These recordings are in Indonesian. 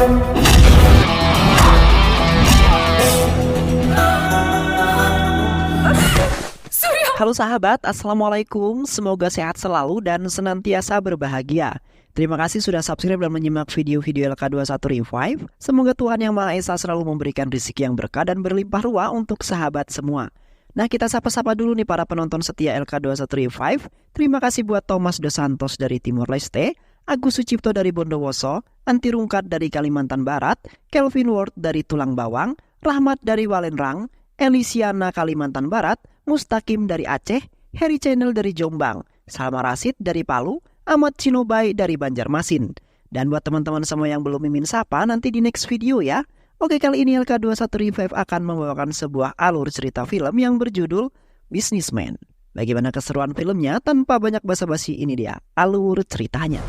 Halo sahabat, Assalamualaikum. Semoga sehat selalu dan senantiasa berbahagia. Terima kasih sudah subscribe dan menyimak video-video LK21 Revive. Semoga Tuhan Yang Maha Esa selalu memberikan rezeki yang berkah dan berlimpah ruah untuk sahabat semua. Nah, kita sapa-sapa dulu nih para penonton setia LK21 Revive. Terima kasih buat Thomas Dos Santos dari Timor Leste, Agus Sucipto dari Bondowoso, Anti Rungkat dari Kalimantan Barat, Kelvin Ward dari Tulang Bawang, Rahmat dari Walenrang, Elisiana Kalimantan Barat, Mustaqim dari Aceh, Harry Channel dari Jombang, Salma Rasid dari Palu, Ahmad Cinobai dari Banjarmasin. Dan buat teman-teman semua yang belum mimin sapa, nanti di next video ya. Oke, kali ini LK21 Revive akan membawakan sebuah alur cerita film yang berjudul Businessman. Bagaimana keseruan filmnya? Tanpa banyak basa-basi, ini dia alur ceritanya.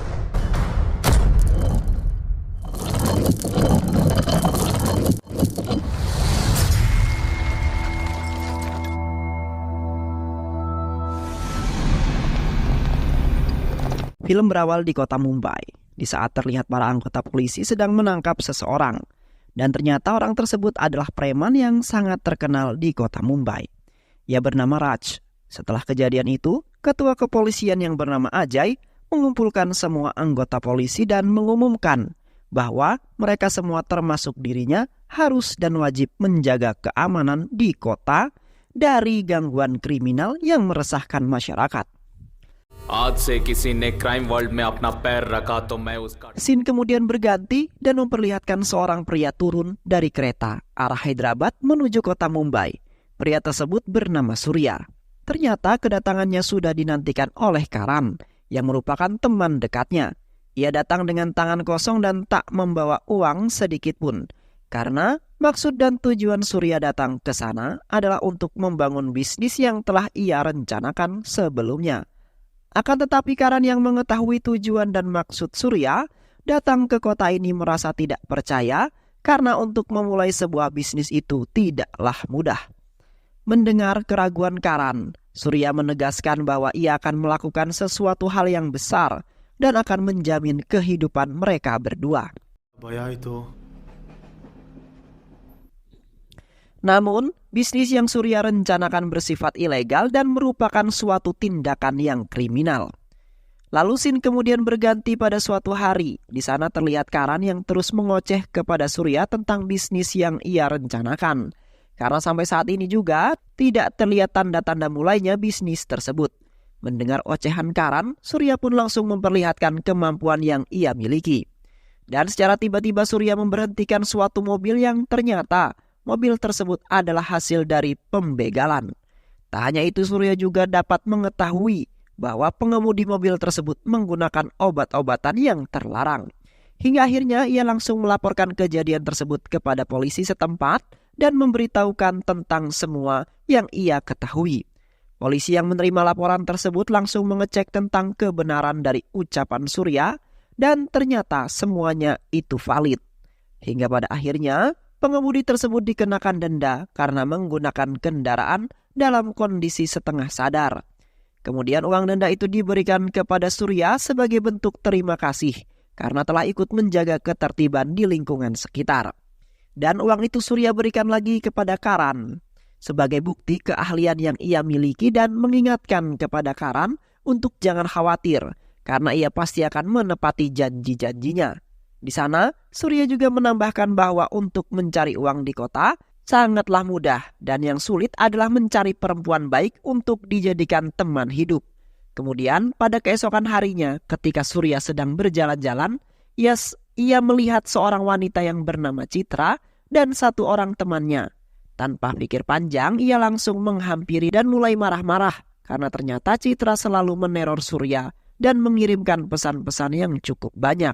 Film berawal di kota Mumbai, di saat terlihat para anggota polisi sedang menangkap seseorang. Dan ternyata orang tersebut adalah preman yang sangat terkenal di kota Mumbai. Ia bernama Raj. Setelah kejadian itu, ketua kepolisian yang bernama Ajay mengumpulkan semua anggota polisi dan mengumumkan bahwa mereka semua termasuk dirinya harus dan wajib menjaga keamanan di kota dari gangguan kriminal yang meresahkan masyarakat. Scene kemudian berganti dan memperlihatkan seorang pria turun dari kereta arah Hyderabad menuju kota Mumbai. Pria tersebut bernama Surya. Ternyata kedatangannya sudah dinantikan oleh Karan yang merupakan teman dekatnya. Ia datang dengan tangan kosong dan tak membawa uang sedikit pun. Karena maksud dan tujuan Surya datang ke sana adalah untuk membangun bisnis yang telah ia rencanakan sebelumnya. Akan tetapi Karan yang mengetahui tujuan dan maksud Surya datang ke kota ini merasa tidak percaya karena untuk memulai sebuah bisnis itu tidaklah mudah. Mendengar keraguan Karan, Surya menegaskan bahwa ia akan melakukan sesuatu hal yang besar dan akan menjamin kehidupan mereka berdua. Namun, bisnis yang Surya rencanakan bersifat ilegal dan merupakan suatu tindakan yang kriminal. Lalu scene kemudian berganti pada suatu hari. Di sana terlihat Karan yang terus mengoceh kepada Surya tentang bisnis yang ia rencanakan. Karena sampai saat ini juga tidak terlihat tanda-tanda mulainya bisnis tersebut. Mendengar ocehan Karan, Surya pun langsung memperlihatkan kemampuan yang ia miliki. Dan secara tiba-tiba Surya memberhentikan suatu mobil yang ternyata mobil tersebut adalah hasil dari pembegalan. Tak hanya itu, Surya juga dapat mengetahui bahwa pengemudi mobil tersebut menggunakan obat-obatan yang terlarang. Hingga akhirnya ia langsung melaporkan kejadian tersebut kepada polisi setempat dan memberitahukan tentang semua yang ia ketahui. Polisi yang menerima laporan tersebut langsung mengecek tentang kebenaran dari ucapan Surya dan ternyata semuanya itu valid. Hingga pada akhirnya pengemudi tersebut dikenakan denda karena menggunakan kendaraan dalam kondisi setengah sadar. Kemudian uang denda itu diberikan kepada Surya sebagai bentuk terima kasih karena telah ikut menjaga ketertiban di lingkungan sekitar. Dan uang itu Surya berikan lagi kepada Karan sebagai bukti keahlian yang ia miliki dan mengingatkan kepada Karan untuk jangan khawatir karena ia pasti akan menepati janji-janjinya. Di sana, Surya juga menambahkan bahwa untuk mencari uang di kota sangatlah mudah dan yang sulit adalah mencari perempuan baik untuk dijadikan teman hidup. Kemudian, pada keesokan harinya ketika Surya sedang berjalan-jalan, ia melihat seorang wanita yang bernama Citra dan satu orang temannya. Tanpa pikir panjang, ia langsung menghampiri dan mulai marah-marah karena ternyata Citra selalu meneror Surya dan mengirimkan pesan-pesan yang cukup banyak.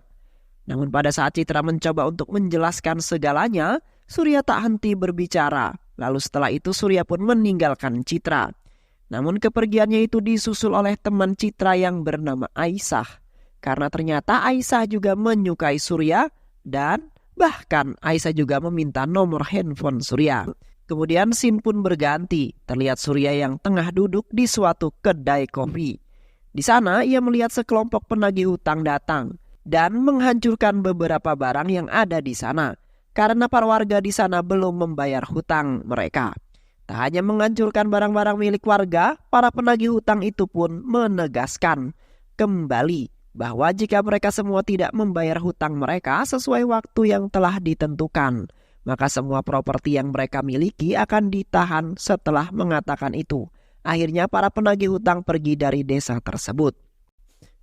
Namun pada saat Citra mencoba untuk menjelaskan segalanya, Surya tak henti berbicara. Lalu setelah itu Surya pun meninggalkan Citra. Namun kepergiannya itu disusul oleh teman Citra yang bernama Aisyah. Karena ternyata Aisyah juga menyukai Surya dan bahkan Aisyah juga meminta nomor handphone Surya. Kemudian scene pun berganti. Terlihat Surya yang tengah duduk di suatu kedai kopi. Di sana ia melihat sekelompok penagih hutang datang. dan menghancurkan beberapa barang yang ada di sana karena para warga di sana belum membayar hutang mereka. Tak hanya menghancurkan barang-barang milik warga, para penagih hutang itu pun menegaskan kembali bahwa jika mereka semua tidak membayar hutang mereka sesuai waktu yang telah ditentukan, maka semua properti yang mereka miliki akan ditahan. Setelah mengatakan itu, akhirnya para penagih hutang pergi dari desa tersebut.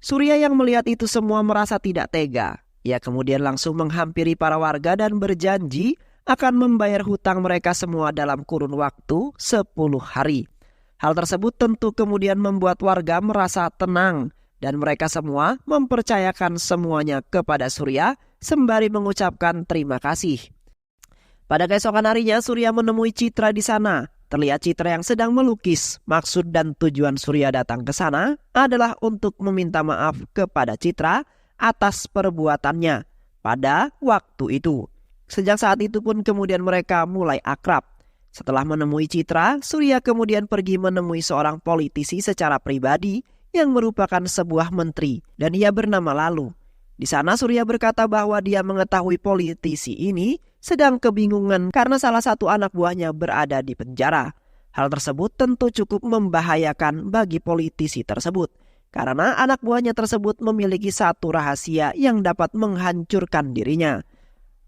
Surya yang melihat itu semua merasa tidak tega. Ia kemudian langsung menghampiri para warga dan berjanji akan membayar hutang mereka semua dalam kurun waktu 10 hari. Hal tersebut tentu kemudian membuat warga merasa tenang dan mereka semua mempercayakan semuanya kepada Surya sembari mengucapkan terima kasih. Pada keesokan harinya Surya menemui Citra di sana. Terlihat Citra yang sedang melukis. Maksud dan tujuan Surya datang ke sana adalah untuk meminta maaf kepada Citra atas perbuatannya pada waktu itu. Sejak saat itu pun kemudian mereka mulai akrab. Setelah menemui Citra, Surya kemudian pergi menemui seorang politisi secara pribadi yang merupakan sebuah menteri dan ia bernama Lalu. Di sana Surya berkata bahwa dia mengetahui politisi ini sedang kebingungan karena salah satu anak buahnya berada di penjara. Hal tersebut tentu cukup membahayakan bagi politisi tersebut karena anak buahnya tersebut memiliki satu rahasia yang dapat menghancurkan dirinya.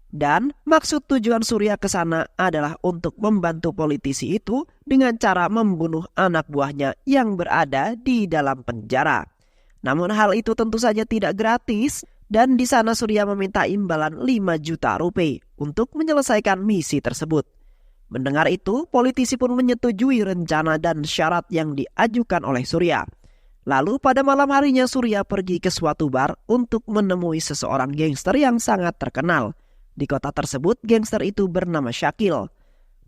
Dan maksud tujuan Surya ke sana adalah untuk membantu politisi itu dengan cara membunuh anak buahnya yang berada di dalam penjara. Namun hal itu tentu saja tidak gratis dan di sana Surya meminta imbalan 5 juta rupiah untuk menyelesaikan misi tersebut. Mendengar itu, politisi pun menyetujui rencana dan syarat yang diajukan oleh Surya. Lalu pada malam harinya Surya pergi ke suatu bar untuk menemui seseorang gangster yang sangat terkenal. Di kota tersebut, gangster itu bernama Syakil.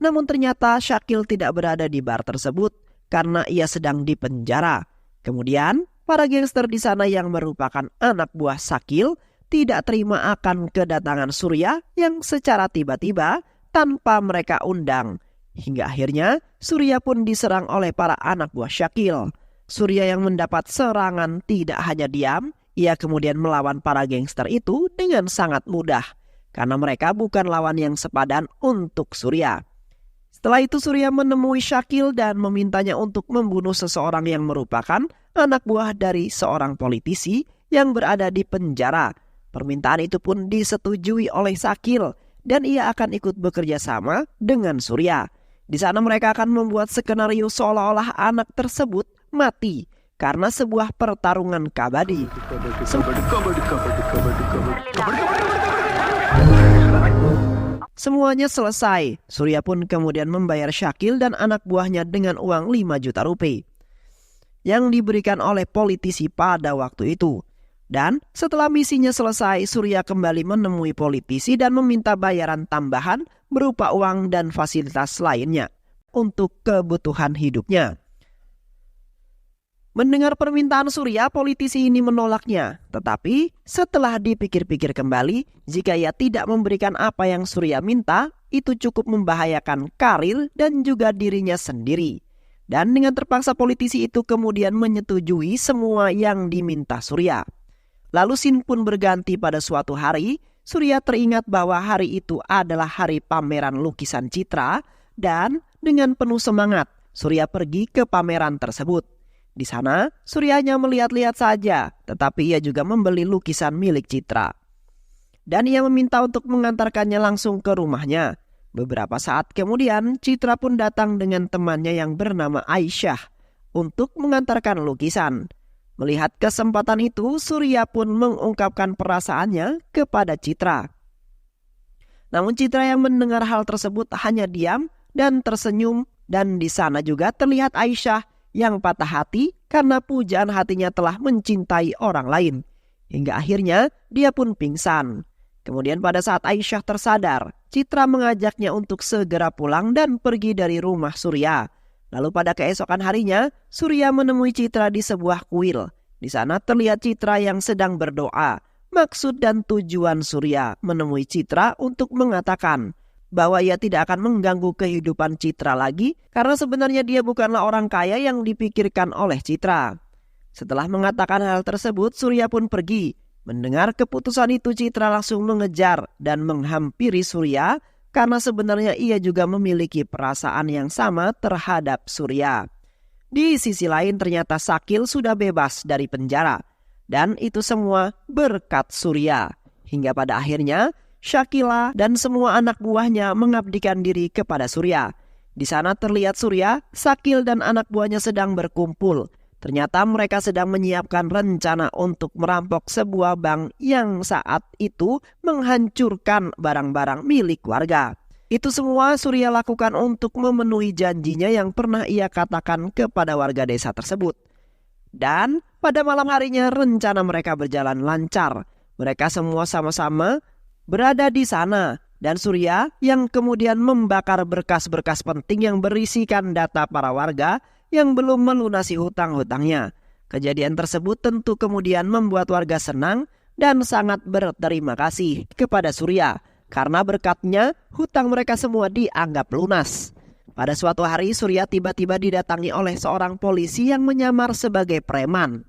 Namun ternyata Syakil tidak berada di bar tersebut karena ia sedang di penjara. Kemudian, para gangster di sana yang merupakan anak buah Syakil tidak terima akan kedatangan Surya yang secara tiba-tiba tanpa mereka undang. Hingga akhirnya Surya pun diserang oleh para anak buah Syakil. Surya yang mendapat serangan tidak hanya diam, ia kemudian melawan para gangster itu dengan sangat mudah. Karena mereka bukan lawan yang sepadan untuk Surya. Setelah itu Surya menemui Syakil dan memintanya untuk membunuh seseorang yang merupakan anak buah dari seorang politisi yang berada di penjara. Permintaan itu pun disetujui oleh Syakil dan ia akan ikut bekerja sama dengan Surya. Di sana mereka akan membuat skenario seolah-olah anak tersebut mati karena sebuah pertarungan kabadi. Semuanya selesai. Surya pun kemudian membayar Syakil dan anak buahnya dengan uang 5 juta rupiah yang diberikan oleh politisi pada waktu itu. Dan setelah misinya selesai, Surya kembali menemui politisi dan meminta bayaran tambahan berupa uang dan fasilitas lainnya untuk kebutuhan hidupnya. Mendengar permintaan Surya, politisi ini menolaknya. Tetapi setelah dipikir-pikir kembali, jika ia tidak memberikan apa yang Surya minta, itu cukup membahayakan karir dan juga dirinya sendiri. Dan dengan terpaksa politisi itu kemudian menyetujui semua yang diminta Surya. Lalu scene pun berganti pada suatu hari. Surya teringat bahwa hari itu adalah hari pameran lukisan Citra dan dengan penuh semangat Surya pergi ke pameran tersebut. Di sana, Surya hanya melihat-lihat saja, tetapi ia juga membeli lukisan milik Citra. Dan ia meminta untuk mengantarkannya langsung ke rumahnya. Beberapa saat kemudian, Citra pun datang dengan temannya yang bernama Aisyah untuk mengantarkan lukisan. Melihat kesempatan itu, Surya pun mengungkapkan perasaannya kepada Citra. Namun Citra yang mendengar hal tersebut hanya diam dan tersenyum, dan di sana juga terlihat Aisyah yang patah hati karena pujaan hatinya telah mencintai orang lain. Hingga akhirnya dia pun pingsan. Kemudian pada saat Aisyah tersadar, Citra mengajaknya untuk segera pulang dan pergi dari rumah Surya. Lalu pada keesokan harinya, Surya menemui Citra di sebuah kuil. Di sana terlihat Citra yang sedang berdoa. Maksud dan tujuan Surya menemui Citra untuk mengatakan bahwa ia tidak akan mengganggu kehidupan Citra lagi karena sebenarnya dia bukanlah orang kaya yang dipikirkan oleh Citra. Setelah mengatakan hal tersebut, Surya pun pergi. Mendengar keputusan itu, Citra langsung mengejar dan menghampiri Surya karena sebenarnya ia juga memiliki perasaan yang sama terhadap Surya. Di sisi lain ternyata Sakil sudah bebas dari penjara. Dan itu semua berkat Surya. Hingga pada akhirnya Shakila dan semua anak buahnya mengabdikan diri kepada Surya. Di sana terlihat Surya, Sakil dan anak buahnya sedang berkumpul. Ternyata mereka sedang menyiapkan rencana untuk merampok sebuah bank yang saat itu menghancurkan barang-barang milik warga. Itu semua Surya lakukan untuk memenuhi janjinya yang pernah ia katakan kepada warga desa tersebut. Dan pada malam harinya rencana mereka berjalan lancar. Mereka semua sama-sama berada di sana. Dan Surya yang kemudian membakar berkas-berkas penting yang berisikan data para warga yang belum melunasi hutang-hutangnya. Kejadian tersebut tentu kemudian membuat warga senang dan sangat berterima kasih kepada Surya. Karena berkatnya hutang mereka semua dianggap lunas. Pada suatu hari Surya tiba-tiba didatangi oleh seorang polisi yang menyamar sebagai preman.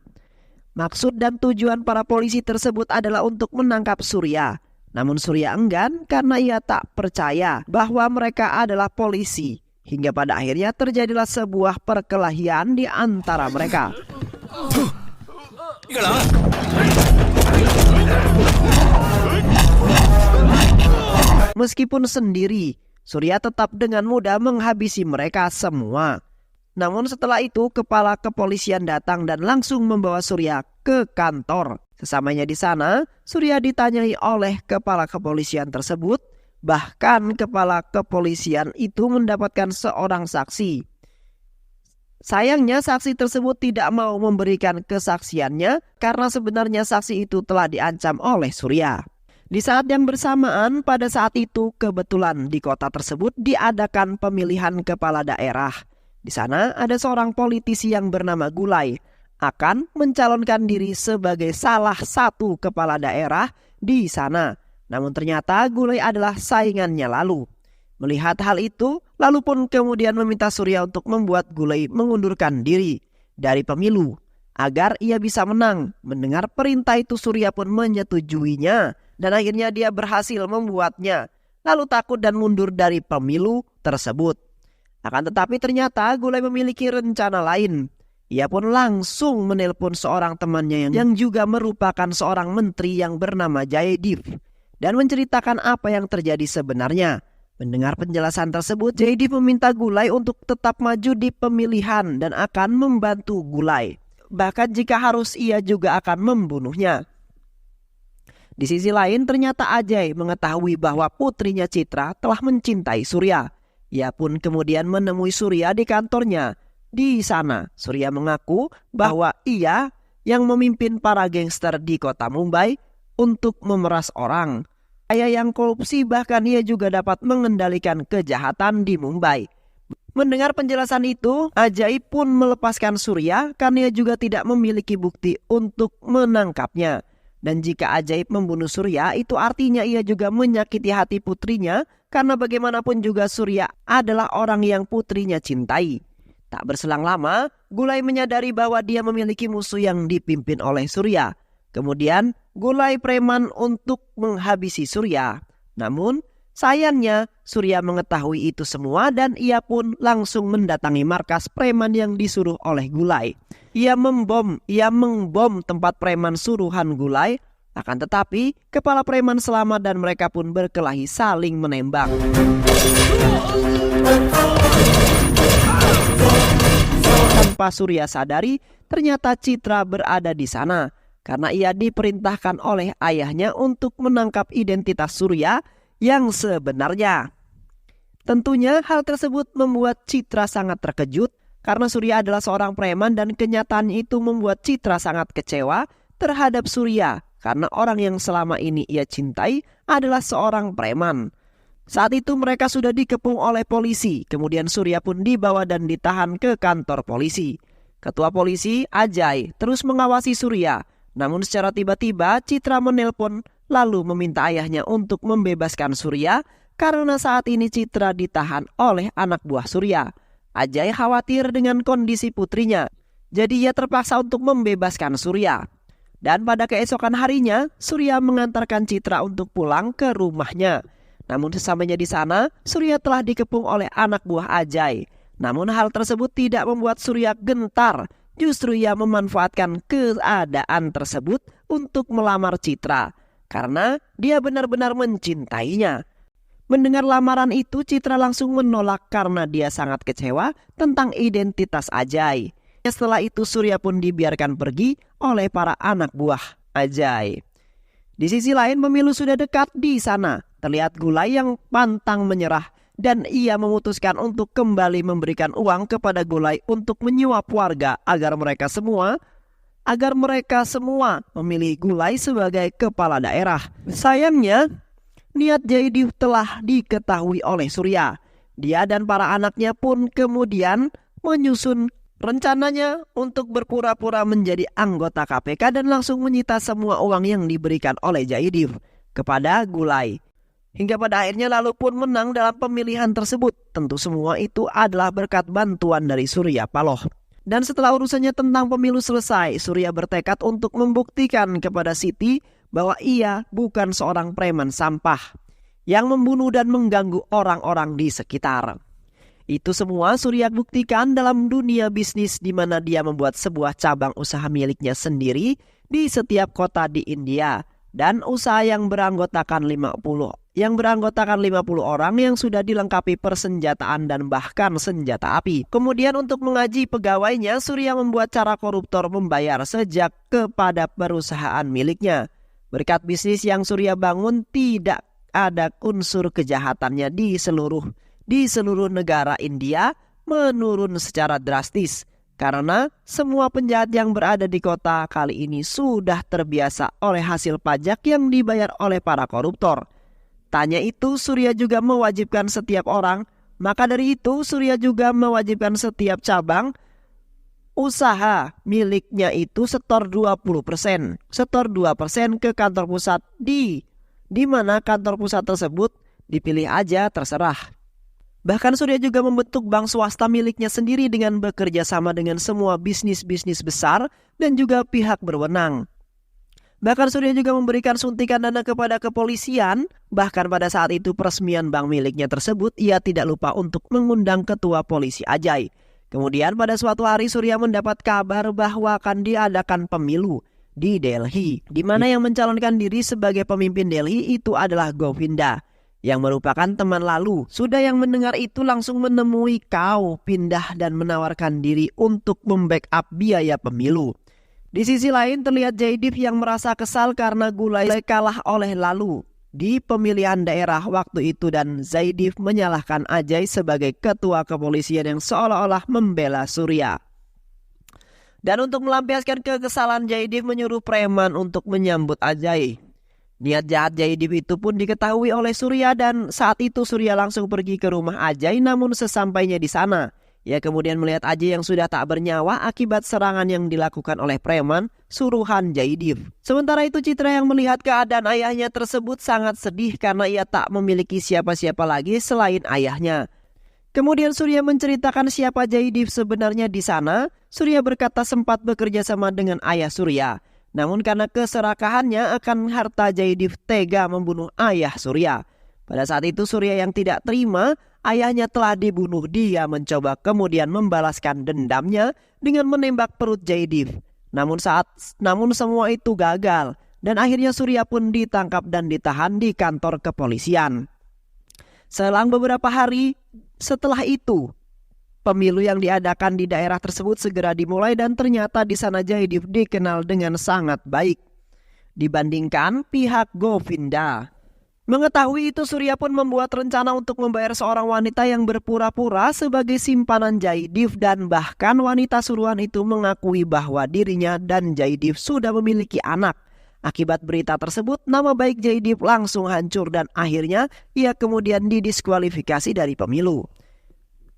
Maksud dan tujuan para polisi tersebut adalah untuk menangkap Surya. Namun Surya enggan karena ia tak percaya bahwa mereka adalah polisi. Hingga pada akhirnya terjadilah sebuah perkelahian di antara mereka. Meskipun sendiri, Surya tetap dengan mudah menghabisi mereka semua. Namun setelah itu kepala kepolisian datang dan langsung membawa Surya ke kantor. Sesamanya di sana, Surya ditanyai oleh kepala kepolisian tersebut. Bahkan kepala kepolisian itu mendapatkan seorang saksi. Sayangnya saksi tersebut tidak mau memberikan kesaksiannya karena sebenarnya saksi itu telah diancam oleh Surya. Di saat yang bersamaan, pada saat itu kebetulan di kota tersebut diadakan pemilihan kepala daerah. Di sana ada seorang politisi yang bernama Gulai akan mencalonkan diri sebagai salah satu kepala daerah di sana. Namun ternyata Gulai adalah saingannya lalu. Melihat hal itu, lalu pun kemudian meminta Surya untuk membuat Gulai mengundurkan diri dari pemilu agar ia bisa menang. Mendengar perintah itu Surya pun menyetujuinya. Dan akhirnya dia berhasil membuatnya, lalu takut dan mundur dari pemilu tersebut. Akan tetapi ternyata Gulai memiliki rencana lain. Ia pun langsung menelpon seorang temannya yang juga merupakan seorang menteri yang bernama Jaydev. Dan menceritakan apa yang terjadi sebenarnya. Mendengar penjelasan tersebut, Jaydev meminta Gulai untuk tetap maju di pemilihan dan akan membantu Gulai. Bahkan jika harus ia juga akan membunuhnya. Di sisi lain ternyata Ajay mengetahui bahwa putrinya Citra telah mencintai Surya. Ia pun kemudian menemui Surya di kantornya. Di sana Surya mengaku bahwa ia yang memimpin para gangster di kota Mumbai untuk memeras orang. Ia yang korupsi, bahkan ia juga dapat mengendalikan kejahatan di Mumbai. Mendengar penjelasan itu, Ajay pun melepaskan Surya karena ia juga tidak memiliki bukti untuk menangkapnya. Dan jika Ajaib membunuh Surya, itu artinya ia juga menyakiti hati putrinya karena bagaimanapun juga Surya adalah orang yang putrinya cintai. Tak berselang lama, Gulai menyadari bahwa dia memiliki musuh yang dipimpin oleh Surya. Kemudian Gulai preman untuk menghabisi Surya. Namun sayangnya Surya mengetahui itu semua dan ia pun langsung mendatangi markas preman yang disuruh oleh Gulai. Ia mengbom tempat preman suruhan Gulai. Akan tetapi kepala preman selamat dan mereka pun berkelahi saling menembak. Tanpa Surya sadari, ternyata Citra berada di sana karena ia diperintahkan oleh ayahnya untuk menangkap identitas Surya yang sebenarnya. Tentunya hal tersebut membuat Citra sangat terkejut karena Surya adalah seorang preman dan kenyataan itu membuat Citra sangat kecewa terhadap Surya karena orang yang selama ini ia cintai adalah seorang preman. Saat itu mereka sudah dikepung oleh polisi, kemudian Surya pun dibawa dan ditahan ke kantor polisi. Ketua polisi, Ajay, terus mengawasi Surya. Namun secara tiba-tiba Citra menelpon lalu meminta ayahnya untuk membebaskan Surya karena saat ini Citra ditahan oleh anak buah Surya. Ajay khawatir dengan kondisi putrinya, jadi ia terpaksa untuk membebaskan Surya. Dan pada keesokan harinya, Surya mengantarkan Citra untuk pulang ke rumahnya. Namun sesampainya di sana, Surya telah dikepung oleh anak buah Ajay. Namun hal tersebut tidak membuat Surya gentar. Justru ia memanfaatkan keadaan tersebut untuk melamar Citra. Karena dia benar-benar mencintainya. Mendengar lamaran itu, Citra langsung menolak karena dia sangat kecewa tentang identitas Ajay. Setelah itu Surya pun dibiarkan pergi oleh para anak buah Ajay. Di sisi lain, pemilu sudah dekat di sana. Terlihat Gulai yang pantang menyerah dan ia memutuskan untuk kembali memberikan uang kepada Gulai untuk menyuap warga agar mereka semua memilih Gulai sebagai kepala daerah. Sayangnya, niat Jaidif telah diketahui oleh Surya. Dia dan para anaknya pun kemudian menyusun rencananya untuk berpura-pura menjadi anggota KPK dan langsung menyita semua uang yang diberikan oleh Jaidif kepada Gulai. Hingga pada akhirnya lalu pun menang dalam pemilihan tersebut. Tentu semua itu adalah berkat bantuan dari Surya Paloh. Dan setelah urusannya tentang pemilu selesai, Surya bertekad untuk membuktikan kepada Siti bahwa ia bukan seorang preman sampah yang membunuh dan mengganggu orang-orang di sekitar. Itu semua Surya buktikan dalam dunia bisnis di mana dia membuat sebuah cabang usaha miliknya sendiri di setiap kota di India dan usaha yang beranggotakan 50 orang yang sudah dilengkapi persenjataan dan bahkan senjata api. Kemudian untuk mengaji pegawainya, Surya membuat cara koruptor membayar sejak kepada perusahaan miliknya. Berkat bisnis yang Surya bangun, tidak ada unsur kejahatannya di seluruh negara India menurun secara drastis karena semua penjahat yang berada di kota kali ini sudah terbiasa oleh hasil pajak yang dibayar oleh para koruptor. Tanya itu, Surya juga mewajibkan setiap orang, maka dari itu Surya juga mewajibkan setiap cabang usaha miliknya itu setor 20%, setor 2% ke kantor pusat di mana kantor pusat tersebut dipilih aja terserah. Bahkan Surya juga membentuk bank swasta miliknya sendiri dengan bekerja sama dengan semua bisnis-bisnis besar dan juga pihak berwenang. Bahkan Surya juga memberikan suntikan dana kepada kepolisian. Bahkan pada saat itu peresmian bank miliknya tersebut, ia tidak lupa untuk mengundang ketua polisi Ajay. Kemudian pada suatu hari Surya mendapat kabar bahwa akan diadakan pemilu di Delhi, di mana yang mencalonkan diri sebagai pemimpin Delhi itu adalah Govinda, yang merupakan teman lalu. Sudah yang mendengar itu langsung menemui Kau Pindah dan menawarkan diri untuk membackup biaya pemilu. Di sisi lain terlihat Jaidif yang merasa kesal karena Gulai kalah oleh Lalu di pemilihan daerah waktu itu dan Jaidif menyalahkan Ajay sebagai ketua kepolisian yang seolah-olah membela Surya. Dan untuk melampiaskan kekesalan, Jaidif menyuruh preman untuk menyambut Ajay. Niat jahat Jaidif itu pun diketahui oleh Surya dan saat itu Surya langsung pergi ke rumah Ajay. Namun sesampainya di sana, ia kemudian melihat Ajay yang sudah tak bernyawa akibat serangan yang dilakukan oleh preman suruhan Jaidif. Sementara itu Citra yang melihat keadaan ayahnya tersebut sangat sedih karena ia tak memiliki siapa-siapa lagi selain ayahnya. Kemudian Surya menceritakan siapa Jaidif sebenarnya di sana. Surya berkata sempat bekerja sama dengan ayah Surya. Namun karena keserakahannya akan harta, Jaidif tega membunuh ayah Surya. Pada saat itu Surya yang tidak terima ayahnya telah dibunuh. Dia mencoba kemudian membalaskan dendamnya dengan menembak perut Jaidif. Namun semua itu gagal dan akhirnya Surya pun ditangkap dan ditahan di kantor kepolisian. Selang beberapa hari setelah itu, pemilu yang diadakan di daerah tersebut segera dimulai dan ternyata di sana Jaidif dikenal dengan sangat baik dibandingkan pihak Govinda. Mengetahui itu Surya pun membuat rencana untuk membayar seorang wanita yang berpura-pura sebagai simpanan Jaidif dan bahkan wanita suruhan itu mengakui bahwa dirinya dan Jaidif sudah memiliki anak. Akibat berita tersebut, nama baik Jaidif langsung hancur dan akhirnya ia kemudian didiskualifikasi dari pemilu.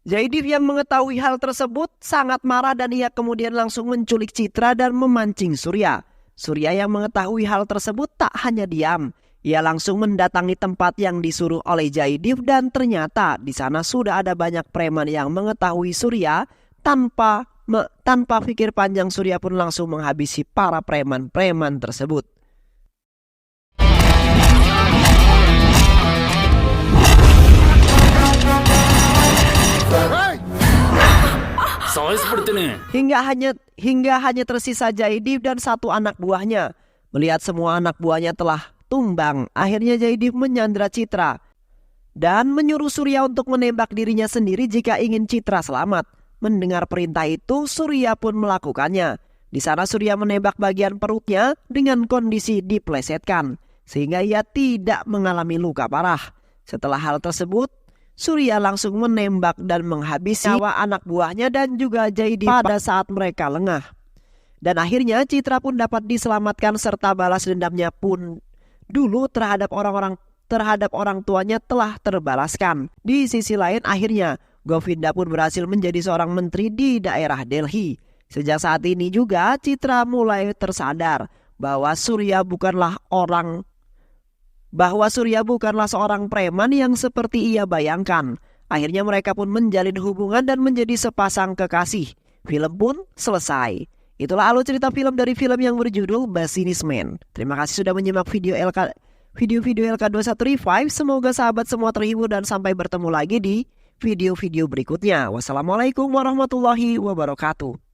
Jaidif yang mengetahui hal tersebut sangat marah dan ia kemudian langsung menculik Citra dan memancing Surya. Surya yang mengetahui hal tersebut tak hanya diam, ia langsung mendatangi tempat yang disuruh oleh Jaidif dan ternyata di sana sudah ada banyak preman yang mengetahui Surya tanpa Tanpa pikir panjang, Surya pun langsung menghabisi para preman-preman tersebut. Hingga hanya tersisa Jaidib dan satu anak buahnya. Melihat semua anak buahnya telah tumbang, akhirnya Jaidib menyandra Citra dan menyuruh Surya untuk menembak dirinya sendiri jika ingin Citra selamat. Mendengar perintah itu, Surya pun melakukannya. Di sana Surya menembak bagian perutnya dengan kondisi diplesetkan, sehingga ia tidak mengalami luka parah. Setelah hal tersebut, Surya langsung menembak dan menghabisi nyawa anak buahnya dan juga Jaidib pada saat mereka lengah. Dan akhirnya Citra pun dapat diselamatkan serta balas dendamnya pun dulu terhadap orang tuanya telah terbalaskan. Di sisi lain, akhirnya Govinda pun berhasil menjadi seorang menteri di daerah Delhi. Sejak saat ini juga Citra mulai tersadar bahwa Surya bukanlah seorang preman yang seperti ia bayangkan. Akhirnya mereka pun menjalin hubungan dan menjadi sepasang kekasih. Film pun selesai. Itulah alur cerita film dari film yang berjudul Businessman. Terima kasih sudah menyimak video LK215. Semoga sahabat semua terhibur dan sampai bertemu lagi di video-video berikutnya. Wassalamualaikum warahmatullahi wabarakatuh.